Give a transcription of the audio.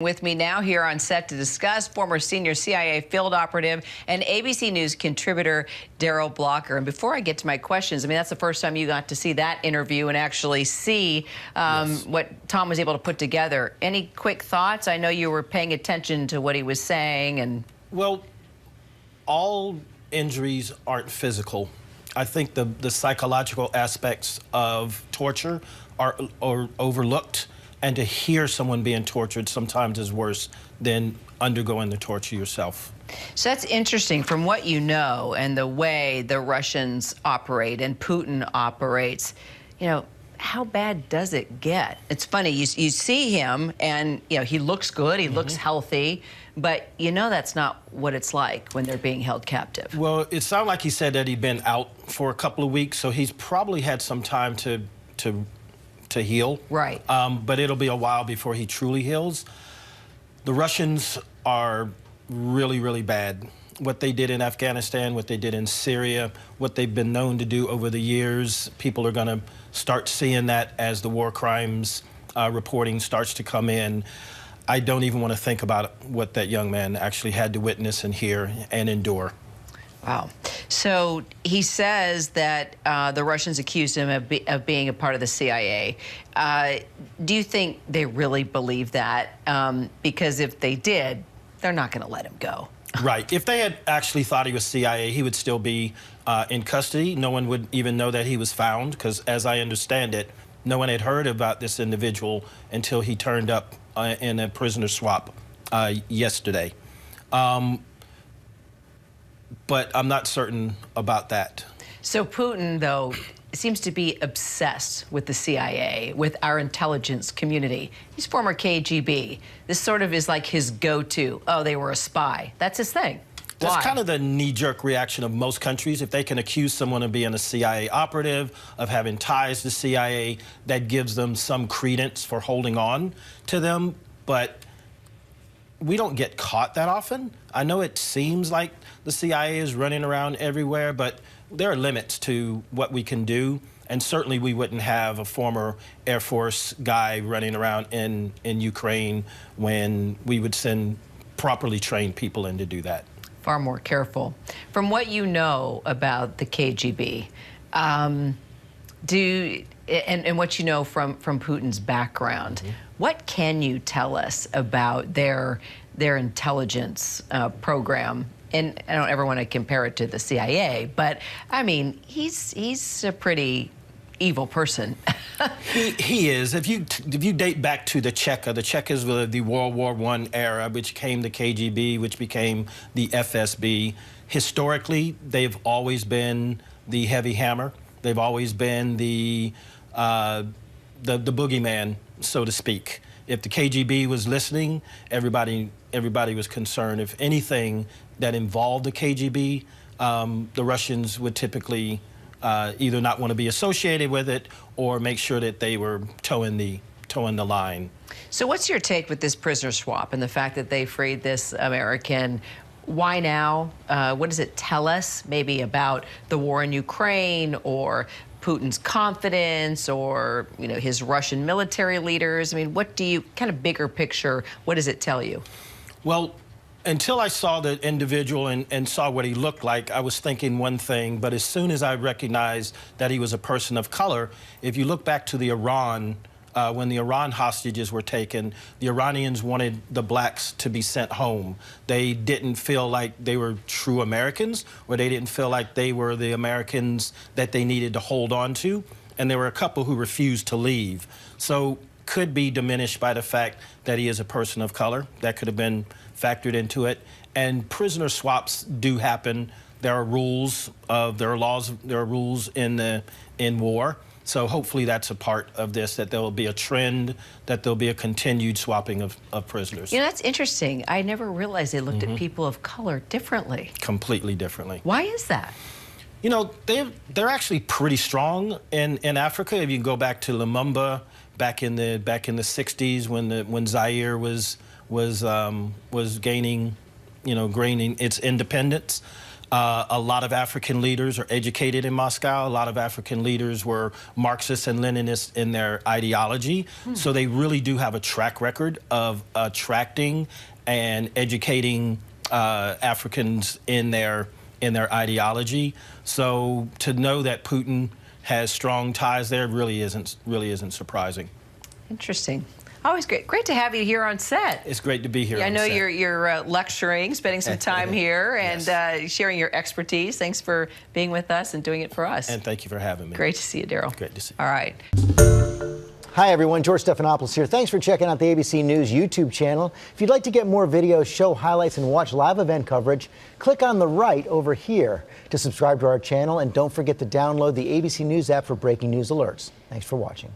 With me now here on set to discuss former senior CIA field operative and ABC News contributor Daryl Blocker. And before I get to my questions, I mean, that's the first time you got to see that interview and actually see what Tom was able to put together. Any quick thoughts? I know you were paying attention to what he was saying. And well, all injuries aren't physical. I think the psychological aspects of torture are overlooked. And to hear someone being tortured sometimes is worse than undergoing the torture yourself. So that's interesting. From what you know and the way the Russians operate and Putin operates, you know, how bad does it get? It's funny, you see him and, you know, he looks good, he looks healthy, but you know that's not what it's like when they're being held captive. Well, it sounded like he said that he'd been out for a couple of weeks, so he's probably had some time to heal. Right. But it'll be a while before he truly heals. The Russians are really, really bad. What they did in Afghanistan, what they did in Syria, what they've been known to do over the years, people are going to start seeing that as the war crimes reporting starts to come in. I don't even want to think about what that young man actually had to witness and hear and endure. Wow. So he says that the Russians accused him of being a part of the CIA. Do you think they really believe that? Because if they did, they're not going to let him go. Right. If they had actually thought he was CIA, he would still be in custody. No one would even know that he was found, because as I understand it, no one had heard about this individual until he turned up in a prisoner swap yesterday. But I'm not certain about that. So Putin, though, seems to be obsessed with the CIA, with our intelligence community. He's former KGB. This sort of is like his go-to. Oh, they were a spy. That's his thing. That's Why? kind of the knee-jerk reaction of most countries. If they can accuse someone of being a CIA operative, of having ties to CIA, that gives them some credence for holding on to them. But we don't get caught that often. I know it seems like the CIA is running around everywhere, but there are limits to what we can do. And certainly we wouldn't have a former Air Force guy running around in Ukraine when we would send properly trained people in to do that. Far more careful. From what you know about the KGB, and what you know from Putin's background, what can you tell us about their intelligence program? And I don't ever want to compare it to the CIA, but I mean, he's a pretty evil person. He is. If you date back to the Chekas were the World War I era, which became the KGB, which became the FSB. Historically, they've always been the heavy hammer. They've always been the boogeyman, so to speak. If the KGB was listening, everybody was concerned. If anything that involved the KGB, the Russians would typically either not want to be associated with it or make sure that they were towing the line. So what's your take with this prisoner swap and the fact that they freed this American? Why now? What does it tell us maybe about the war in Ukraine or Putin's confidence or, you know, his Russian military leaders? I mean, what do you, kind of bigger picture, what does it tell you? Well, until I saw the individual and saw what he looked like, I was thinking one thing, but as soon as I recognized that he was a person of color, if you look back to the Iran, when the Iran hostages were taken, the Iranians wanted the blacks to be sent home. They didn't feel like they were true Americans, or they didn't feel like they were the Americans that they needed to hold on to, and there were a couple who refused to leave. So could be diminished by the fact that he is a person of color. That could have been factored into it. And prisoner swaps do happen. There are rules, there are laws, there are rules in war. So hopefully that's a part of this, that there will be a trend, that there'll be a continued swapping of prisoners. You know, that's interesting. I never realized they looked at people of color differently. Completely differently. Why is that? You know, they're actually pretty strong in Africa. If you go back to Lumumba, back in the 60s when Zaire was gaining its independence. A lot of African leaders are educated in Moscow. A lot of African leaders were Marxists and Leninists in their ideology. So they really do have a track record of attracting and educating Africans in their ideology. So to know that Putin has strong ties there really isn't surprising. Interesting. Always great to have you here on set. It's great to be here. I know on set. you're lecturing, spending some time here, and Yes. sharing your expertise. Thanks for being with us and doing it for us. And thank you for having me. Great to see you, Daryl. Great to see you. All right. Hi, everyone. George Stephanopoulos here. Thanks for checking out the ABC News YouTube channel. If you'd like to get more videos, show highlights, and watch live event coverage, click on the right over here to subscribe to our channel. And don't forget to download the ABC News app for breaking news alerts. Thanks for watching.